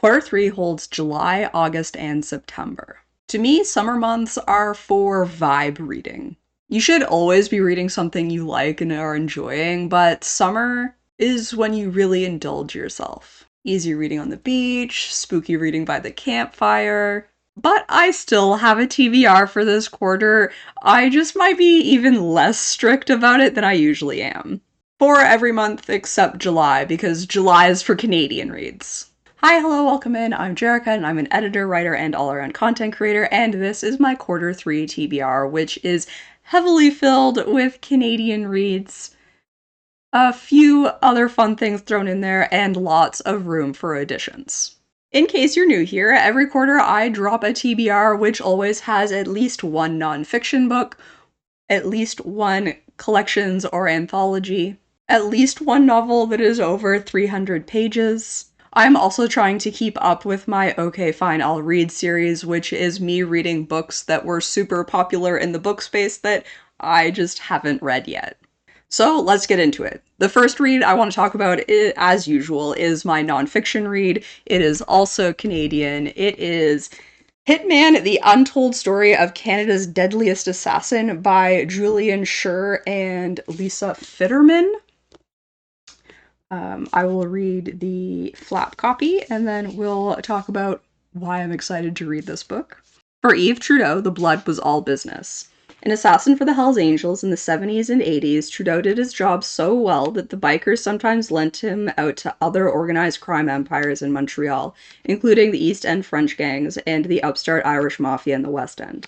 Quarter 3 holds July, August, and September. To me, summer months are for vibe reading. You should always be reading something you like and are enjoying, but summer is when you really indulge yourself. Easy reading on the beach, spooky reading by the campfire. But I still have a TBR for this quarter. I just might be even less strict about it than I usually am. For every month except July, because July is for Canadian reads. Hi, hello, welcome in. I'm Jerica, and I'm an editor, writer, and all-around content creator, and this is my quarter 3 TBR, which is heavily filled with Canadian reads, a few other fun things thrown in there, and lots of room for additions. In case you're new here, every quarter I drop a TBR, which always has at least one nonfiction book, at least one collections or anthology, at least one novel that is over 300 pages. I'm also trying to keep up with my Okay Fine I'll Read series, which is me reading books that were super popular in the book space that I just haven't read yet. So let's get into it. The first read I want to talk about, as usual, is my nonfiction read. It is also Canadian. It is Hitman, the Untold Story of Canada's Deadliest Assassin by Julian, Sher, and Lisa Fitterman. I will read the flap copy, and then we'll talk about why I'm excited to read this book. For Yves Trudeau, the blood was all business. An assassin for the Hells Angels in the 70s and 80s, Trudeau did his job so well that the bikers sometimes lent him out to other organized crime empires in Montreal, including the East End French gangs and the upstart Irish Mafia in the West End.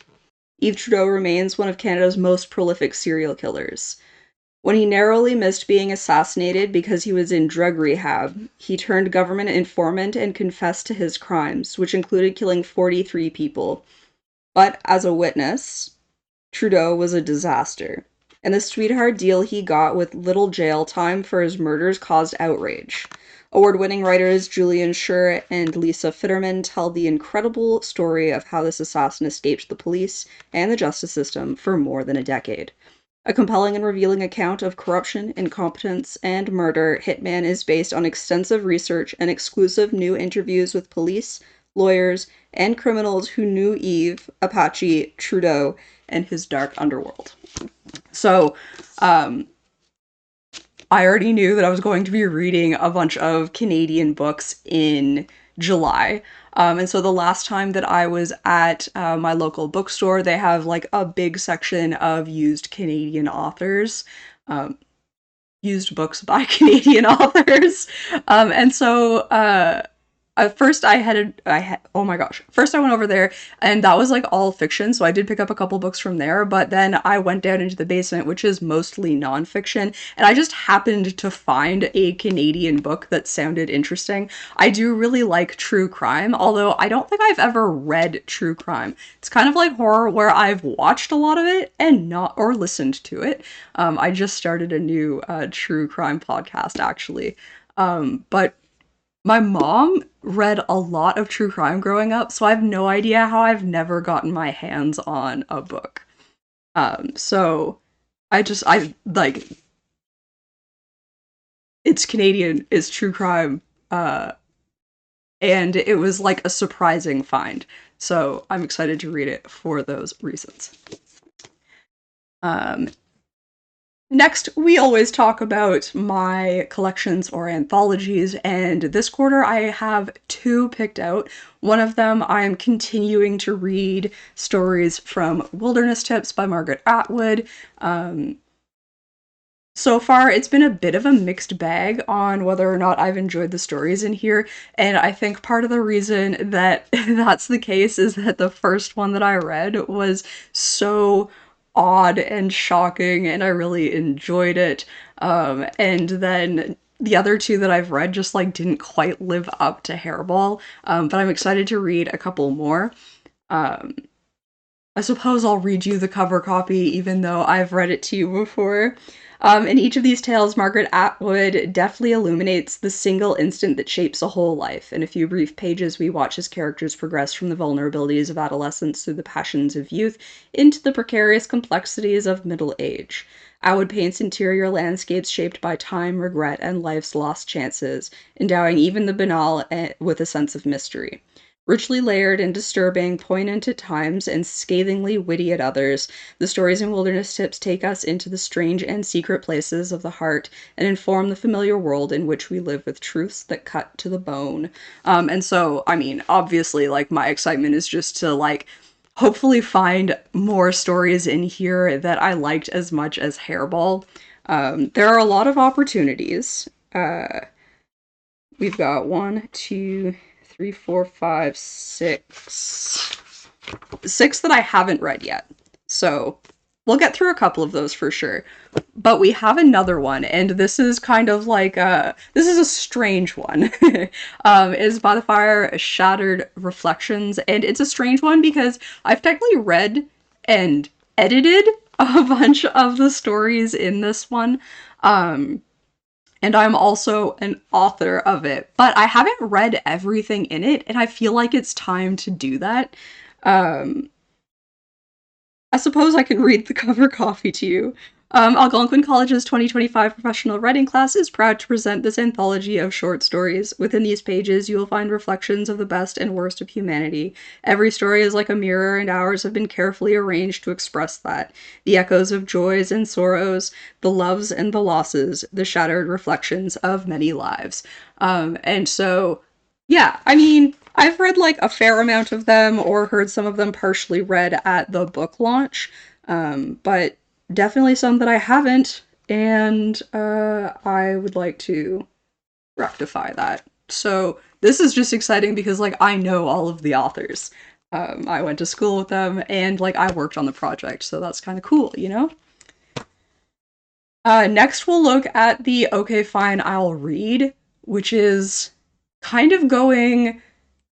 Yves Trudeau remains one of Canada's most prolific serial killers. When he narrowly missed being assassinated because he was in drug rehab, he turned government informant and confessed to his crimes, which included killing 43 people. But as a witness, Trudeau was a disaster, and the sweetheart deal he got with little jail time for his murders caused outrage. Award-winning writers Julian, Sher, and Lisa Fitterman tell the incredible story of how this assassin escaped the police and the justice system for more than a decade. A compelling and revealing account of corruption, incompetence, and murder, Hitman is based on extensive research and exclusive new interviews with police, lawyers, and criminals who knew Yves, Apache, Trudeau, and his dark underworld. So, I already knew that I was going to be reading a bunch of Canadian books in July. And so the last time that I was at my local bookstore, they have like a big section of used Canadian authors, used books by Canadian authors. And so first first I went over there, and that was like all fiction, so I did pick up a couple books from there, but then I went down into the basement, which is mostly nonfiction, and I just happened to find a Canadian book that sounded interesting. I do really like true crime, although I don't think I've ever read true crime. It's kind of like horror, where I've watched a lot of it and not, or listened to it. I just started a new true crime podcast, actually. But my mom read a lot of true crime growing up, so I have no idea how I've never gotten my hands on a book. So it's Canadian, it's true crime, and it was like a surprising find. So I'm excited to read it for those reasons. Next, we always talk about my collections or anthologies, and this quarter I have 2 picked out. One of them I'm continuing to read stories from Wilderness Tips by Margaret Atwood. So far, it's been a bit of a mixed bag on whether or not I've enjoyed the stories in here, and I think part of the reason that that's the case is that the first one that I read was so odd and shocking, and I really enjoyed it. And then the other 2 that I've read just like didn't quite live up to Hairball, but I'm excited to read a couple more. I suppose I'll read you the cover copy, even though I've read it to you before. In each of these tales, Margaret Atwood deftly illuminates the single instant that shapes a whole life. In a few brief pages, we watch as characters progress from the vulnerabilities of adolescence through the passions of youth into the precarious complexities of middle age. Atwood paints interior landscapes shaped by time, regret, and life's lost chances, endowing even the banal with a sense of mystery. Richly layered and disturbing, poignant at times, and scathingly witty at others, the stories in Wilderness Tips take us into the strange and secret places of the heart and inform the familiar world in which we live with truths that cut to the bone. And so, I mean, obviously, like, my excitement is just to, like, hopefully find more stories in here that I liked as much as Hairball. There are a lot of opportunities. We've got 1, 2, 3, 4, 5, 6. 6 that I haven't read yet. So we'll get through a couple of those for sure. But we have another one, and this is kind of like this is a strange one. Is By the Fire Shattered Reflections, and it's a strange one because I've technically read and edited a bunch of the stories in this one. And I'm also an author of it, but I haven't read everything in it, and I feel like it's time to do that. I suppose I can read the cover copy to you. Algonquin College's 2025 professional writing class is proud to present this anthology of short stories. Within these pages, you will find reflections of the best and worst of humanity. Every story is like a mirror, and ours have been carefully arranged to express that. The echoes of joys and sorrows, the loves and the losses, the shattered reflections of many lives. And so, yeah, I mean, I've read like a fair amount of them or heard some of them partially read at the book launch, but definitely some that I haven't, and I would like to rectify that. So this is just exciting because like I know all of the authors. I went to school with them and like I worked on the project, so that's kind of cool, you know? Next we'll look at the Okay Fine I'll Read, which is kind of going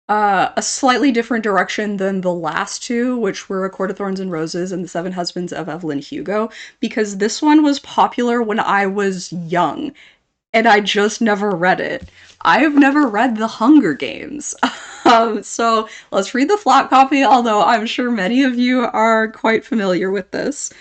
a slightly different direction than the last two, which were A Court of Thorns and Roses and The Seven Husbands of Evelyn Hugo, because this one was popular when I was young, and I just never read it. I've never read The Hunger Games. So let's read the flap copy, although I'm sure many of you are quite familiar with this.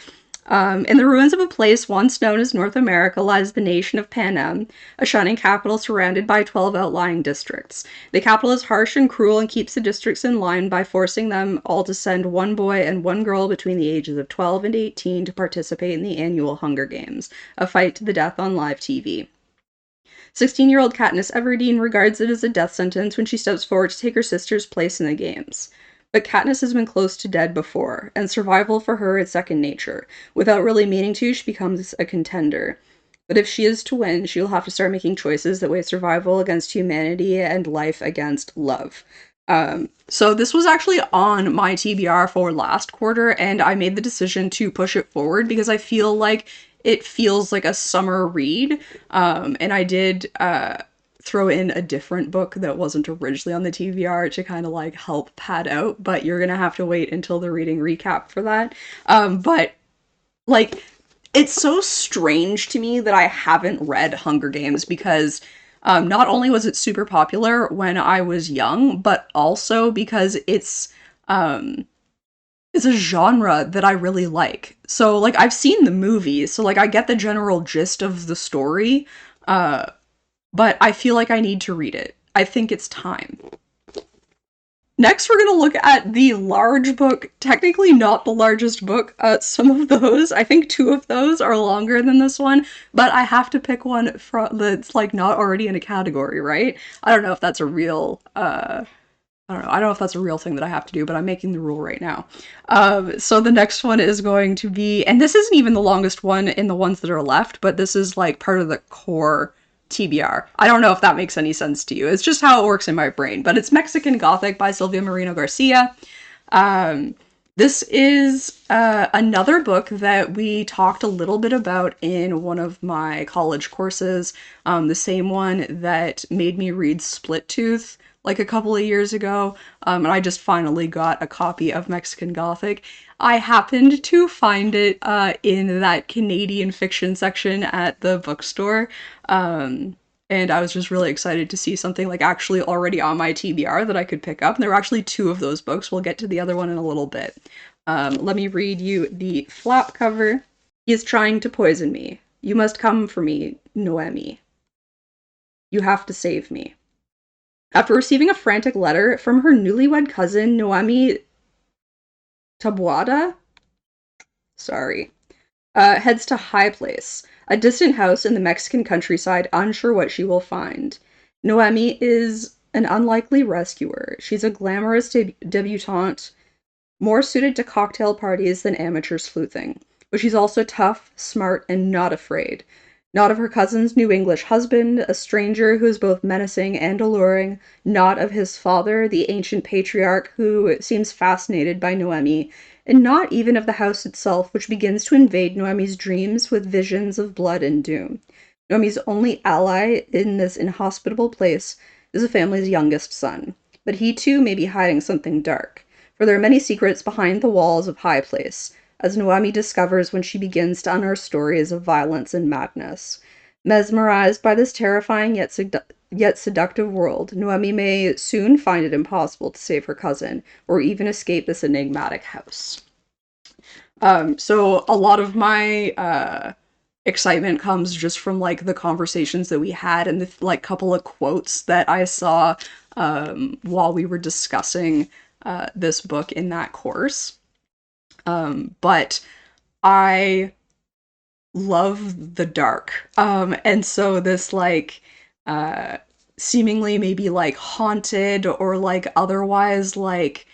In the ruins of a place once known as North America lies the nation of Panem, a shining capital surrounded by 12 outlying districts. The capital is harsh and cruel and keeps the districts in line by forcing them all to send one boy and one girl between the ages of 12 and 18 to participate in the annual Hunger Games, a fight to the death on live TV. 16-year-old Katniss Everdeen regards it as a death sentence when she steps forward to take her sister's place in the games. But Katniss has been close to dead before, and survival for her is second nature. Without really meaning to, she becomes a contender. But if she is to win, she will have to start making choices that weigh survival against humanity and life against love. So this was actually on my TBR for last quarter, and I made the decision to push it forward because I feel like it feels like a summer read. And I did throw in a different book that wasn't originally on the TBR to kind of like help pad out, but you're gonna have to wait until the reading recap for that. But like, it's so strange to me that I haven't read Hunger Games because not only was it super popular when I was young, but also because it's a genre that I really like. So like I've seen the movies, so like I get the general gist of the story, but I feel like I need to read it. I think it's time. Next, we're going to look at the large book, technically not the largest book. Some of those, I think 2 of those are longer than this one, but I have to pick one that's like not already in a category, right? I don't know if that's a real, I don't know if that's a real thing that I have to do, but I'm making the rule right now. So the next one is going to be, and this isn't even the longest one in the ones that are left, but this is like part of the core TBR. I don't know if that makes any sense to you. It's just how it works in my brain, but it's Mexican Gothic by Sylvia Moreno-Garcia. This is another book that we talked a little bit about in one of my college courses, the same one that made me read Split Tooth like a couple of years ago, and I just finally got a copy of Mexican Gothic. I happened to find it in that Canadian fiction section at the bookstore, and I was just really excited to see something like actually already on my TBR that I could pick up. And there were actually 2 of those books. We'll get to the other one in a little bit. Let me read you the flap cover. He is trying to poison me. You must come for me, Noemi. You have to save me. After receiving a frantic letter from her newlywed cousin, Noemi Tabuada, sorry, heads to High Place, a distant house in the Mexican countryside, unsure what she will find. Noemi is an unlikely rescuer. She's a glamorous debutante, more suited to cocktail parties than amateur sleuthing. But she's also tough, smart, and not afraid. Not of her cousin's new English husband, a stranger who is both menacing and alluring, not of his father, the ancient patriarch who seems fascinated by Noemi, and not even of the house itself, which begins to invade Noemi's dreams with visions of blood and doom. Noemi's only ally in this inhospitable place is the family's youngest son, but he too may be hiding something dark, for there are many secrets behind the walls of High Place, as Noemi discovers when she begins to unearth stories of violence and madness. Mesmerized by this terrifying yet seductive world, Noemi may soon find it impossible to save her cousin, or even escape this enigmatic house. So a lot of my excitement comes just from like the conversations that we had and the like couple of quotes that I saw while we were discussing this book in that course. But I love the dark. And so this like seemingly maybe like haunted or like otherwise like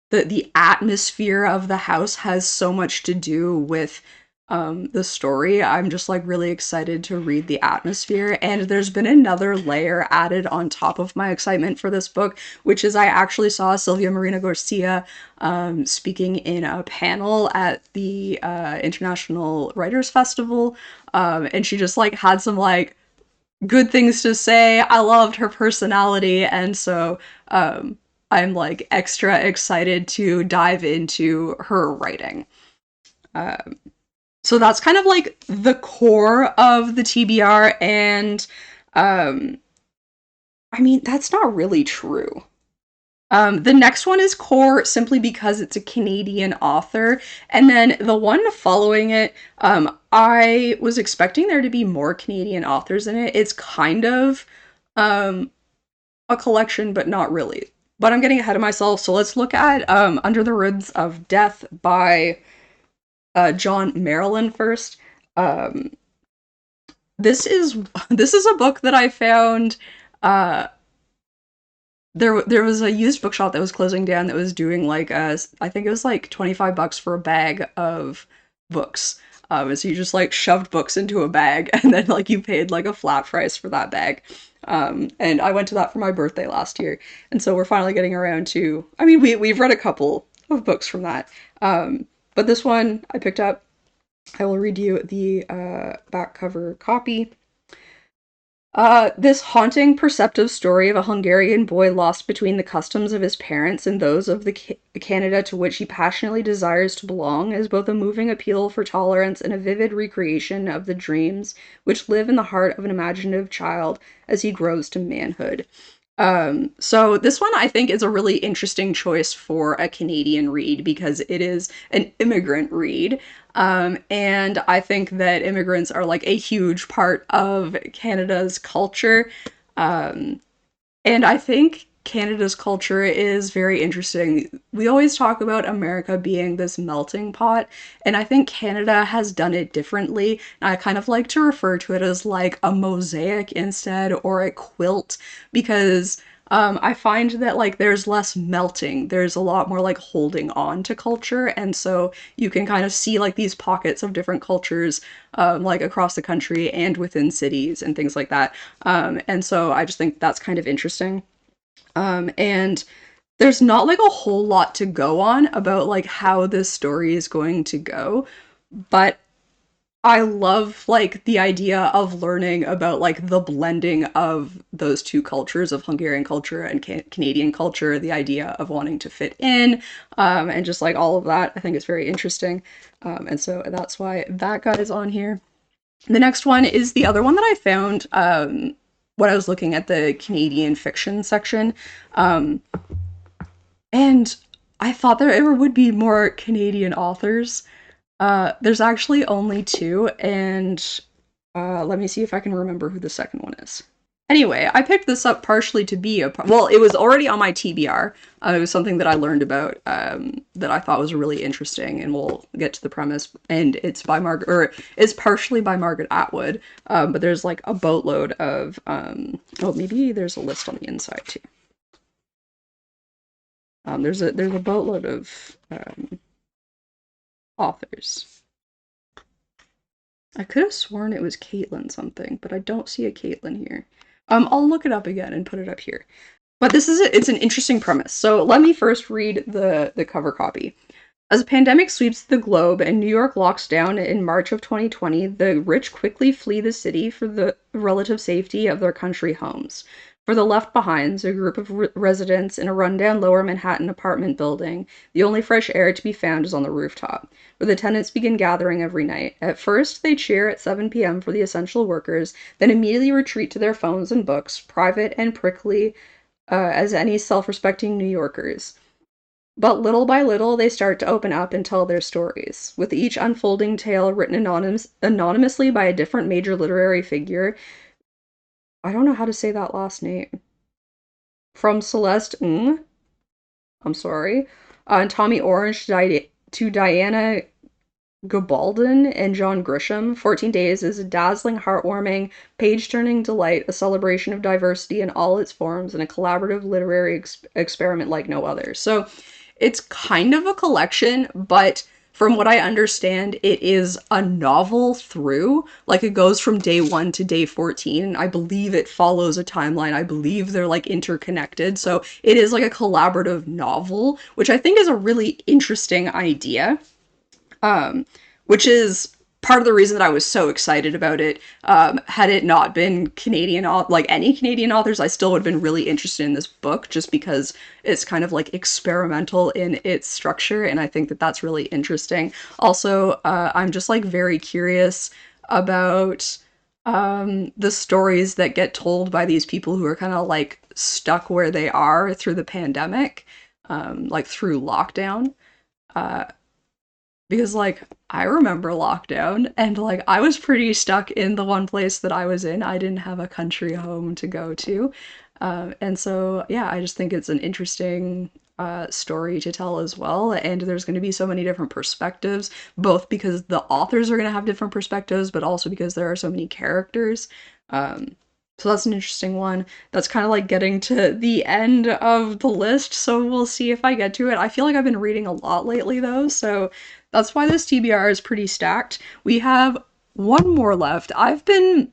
the atmosphere of the house has so much to do with the story. I'm just like really excited to read the atmosphere, and there's been another layer added on top of my excitement for this book, which is I actually saw Sylvia Moreno-Garcia speaking in a panel at the International Writers Festival, and she just like had some like good things to say. I loved her personality, and so I'm like extra excited to dive into her writing. So that's kind of like the core of the TBR, and I mean, that's not really true. The next one is core simply because it's a Canadian author, and then the one following it, I was expecting there to be more Canadian authors in it. It's kind of a collection, but not really. But I'm getting ahead of myself, so let's look at Under the Ribs of Death by John Marlyn first. Um, this is a book that I found. There was a used bookshop that was closing down that was doing like I think it was like $25 for a bag of books. So you just like shoved books into a bag and then like you paid like a flat price for that bag. And I went to that for my birthday last year, and so we're finally getting around to. I mean, we've read a couple of books from that, but this one I picked up. I will read you the back cover copy. This haunting, perceptive story of a Hungarian boy lost between the customs of his parents and those of the Canada to which he passionately desires to belong is both a moving appeal for tolerance and a vivid recreation of the dreams which live in the heart of an imaginative child as he grows to manhood. So this one I think is a really interesting choice for a Canadian read because it is an immigrant read. And I think that immigrants are like a huge part of Canada's culture. And I think Canada's culture is very interesting. We always talk about America being this melting pot, and I think Canada has done it differently. And I kind of like to refer to it as like a mosaic instead, or a quilt, because I find that like there's less melting. There's a lot more like holding on to culture, and so you can kind of see like these pockets of different cultures like across the country and within cities and things like that. And so I just think that's kind of interesting. And there's not like a whole lot to go on about like how this story is going to go, but I love like the idea of learning about like the blending of those two cultures of Hungarian culture and Canadian culture, the idea of wanting to fit in, and just like all of that. I think is very interesting. And so that's why that guy is on here. The next one is the other one that I found when I was looking at the Canadian fiction section. And I thought there would be more Canadian authors. There's actually only two, and let me see if I can remember who the second one is. Anyway, I picked this up partially to be well, it was already on my TBR. It was something that I learned about that I thought was really interesting, and we'll get to the premise. And it's by Margaret, or it's partially by Margaret Atwood, but there's like a boatload of oh, maybe there's a list on the inside too. There's a boatload of authors. I could have sworn it was Caitlin something, but I don't see a Caitlin here. I'll look it up again and put it up here. But it's an interesting premise. So let me first read the cover copy. As a pandemic sweeps the globe and New York locks down in March of 2020, the rich quickly flee the city for the relative safety of their country homes. For the left behinds, a group of residents in a rundown lower Manhattan apartment building, the only fresh air to be found is on the rooftop, where the tenants begin gathering every night. At first, they cheer at 7 p.m. for the essential workers, then immediately retreat to their phones and books, private and prickly as any self-respecting New Yorkers. But little by little, they start to open up and tell their stories, with each unfolding tale written anonymously by a different major literary figure. I don't know how to say that last name. From Celeste Ng, I'm sorry, and Tommy Orange to Diana Gabaldon and John Grisham, 14 Days is a dazzling, heartwarming, page-turning delight, a celebration of diversity in all its forms, and a collaborative literary experiment like no other. So it's kind of a collection, but from what I understand, it is a novel through. Like, it goes from day 1 to day 14. I believe it follows a timeline. I believe they're, like, interconnected. So it is, like, a collaborative novel, which I think is a really interesting idea. Which is part of the reason that I was so excited about it. Had it not been Canadian, like any Canadian authors, I still would have been really interested in this book just because it's kind of like experimental in its structure, and I think that that's really interesting. Also, I'm just like very curious about the stories that get told by these people who are kind of like stuck where they are through the pandemic, like through lockdown. Uh, because like I remember lockdown and like I was pretty stuck in the one place that I was in. I didn't have a country home to go to. And so yeah, I just think it's an interesting story to tell as well. And there's going to be so many different perspectives, both because the authors are going to have different perspectives, but also because there are so many characters. So that's an interesting one. That's kind of like getting to the end of the list, so we'll see if I get to it. I feel like I've been reading a lot lately though, so that's why this TBR is pretty stacked. We have one more left. I've been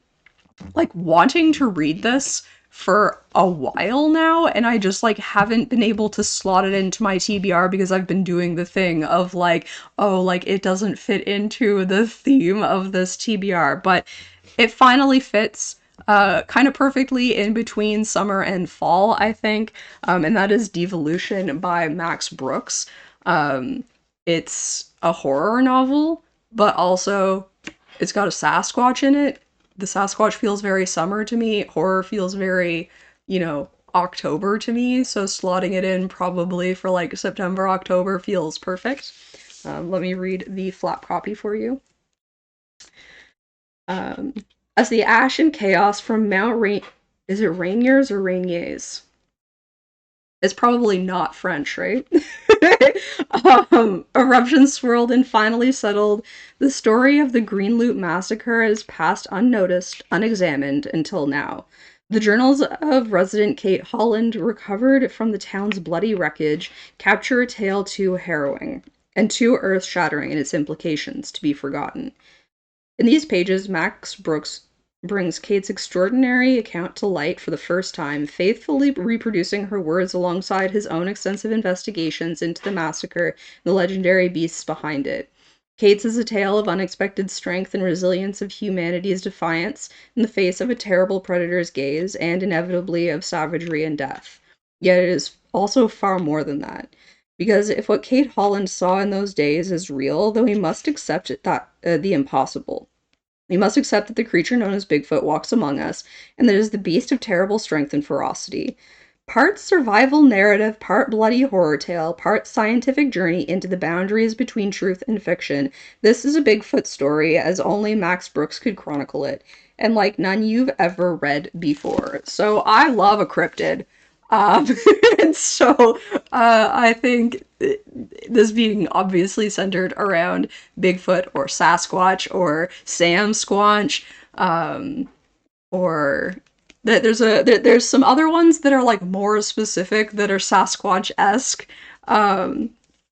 like wanting to read this for a while now, and I just like haven't been able to slot it into my TBR because I've been doing the thing of like, oh, like it doesn't fit into the theme of this TBR, but it finally fits kind of perfectly in between summer and fall, I think, and that is Devolution by Max Brooks. It's a horror novel, but also it's got a Sasquatch in it. The Sasquatch feels very summer to me. Horror feels very, October to me. So slotting it in probably for like September, October feels perfect. Let me read the flap copy for you. As the ash and chaos from Mount is it Rainiers or Rainiers? It's probably not French, right? Eruptions swirled and finally settled. The story of the Green Loop massacre has passed unnoticed, unexamined until now. The journals of resident Kate Holland, recovered from the town's bloody wreckage, capture a tale too harrowing and too earth-shattering in its implications to be forgotten. In these pages, Max Brooks brings Kate's extraordinary account to light for the first time, faithfully reproducing her words alongside his own extensive investigations into the massacre and the legendary beasts behind it. Kate's is a tale of unexpected strength and resilience, of humanity's defiance in the face of a terrible predator's gaze, and inevitably of savagery and death. Yet it is also far more than that. Because if what Kate Holland saw in those days is real, then we must accept the impossible. We must accept that the creature known as Bigfoot walks among us, and that it is the beast of terrible strength and ferocity. Part survival narrative, part bloody horror tale, part scientific journey into the boundaries between truth and fiction. This is a Bigfoot story, as only Max Brooks could chronicle it, and like none you've ever read before. So I love a cryptid. Um, and so I think this being obviously centered around Bigfoot or Sasquatch or Sam Squatch, or there's some other ones that are like more specific that are Sasquatch-esque.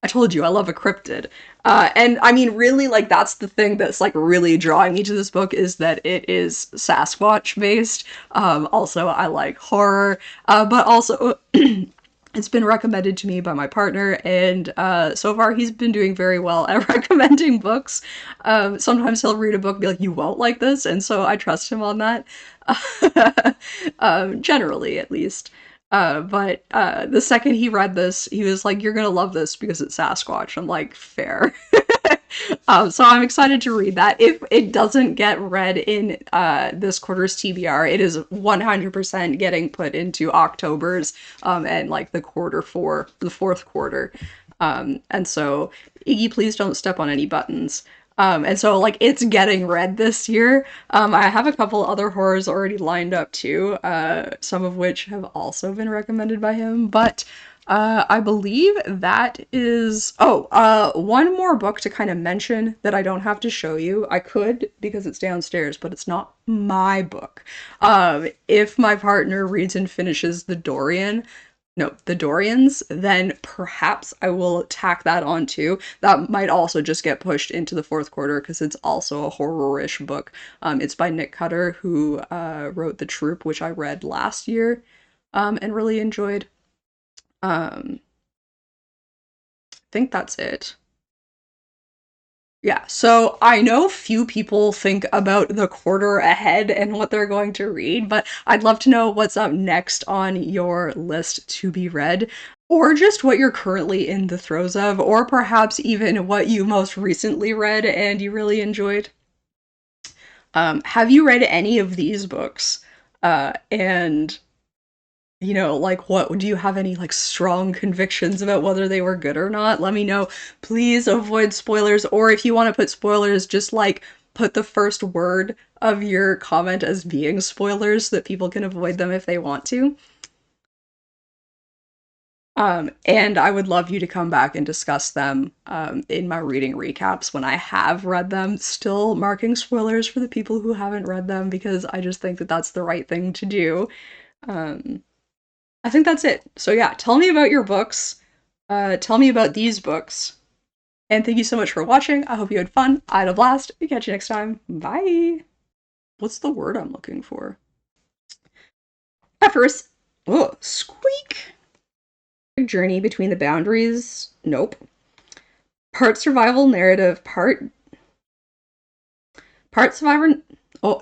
I told you I love a cryptid. And I mean, really, like, that's the thing that's like really drawing me to this book, is that it is Sasquatch based. Also, I like horror, but also it's been recommended to me by my partner, and so far he's been doing very well at recommending books. Sometimes he'll read a book and be like, "You won't like this," and so I trust him on that. Generally, at least. But the second he read this, he was like, "You're gonna love this because it's Sasquatch." I'm like, "Fair." So I'm excited to read that. If it doesn't get read in this quarter's TBR, it is 100% getting put into October's and like the fourth quarter. And so, Iggy, please don't step on any buttons. And so, like, it's getting read this year. I have a couple other horrors already lined up too, some of which have also been recommended by him. But I believe that is. Oh, one more book to kind of mention that I don't have to show you. I could because it's downstairs, but it's not my book. If my partner reads and finishes the Dorians, then perhaps I will tack that on too. That might also just get pushed into the fourth quarter because it's also a horror-ish book. It's by Nick Cutter, who wrote The Troop, which I read last year and really enjoyed. I think that's it. Yeah, so I know few people think about the quarter ahead and what they're going to read, but I'd love to know what's up next on your list to be read, or just what you're currently in the throes of, or perhaps even what you most recently read and you really enjoyed. Have you read any of these books? And like, what do you have any like strong convictions about whether they were good or not? Let me know. Please avoid spoilers, or if you want to put spoilers, just like put the first word of your comment as being spoilers so that people can avoid them if they want to. And I would love you to come back and discuss them in my reading recaps when I have read them, still marking spoilers for the people who haven't read them because I just think that that's the right thing to do. Um, I think that's it. So yeah, tell me about your books. Tell me about these books. And thank you so much for watching. I hope you had fun. I had a blast. Catch you next time. Bye. What's the word I'm looking for? Preface. Oh, squeak. Journey between the boundaries. Nope. Part survival narrative. Part survivor. Oh,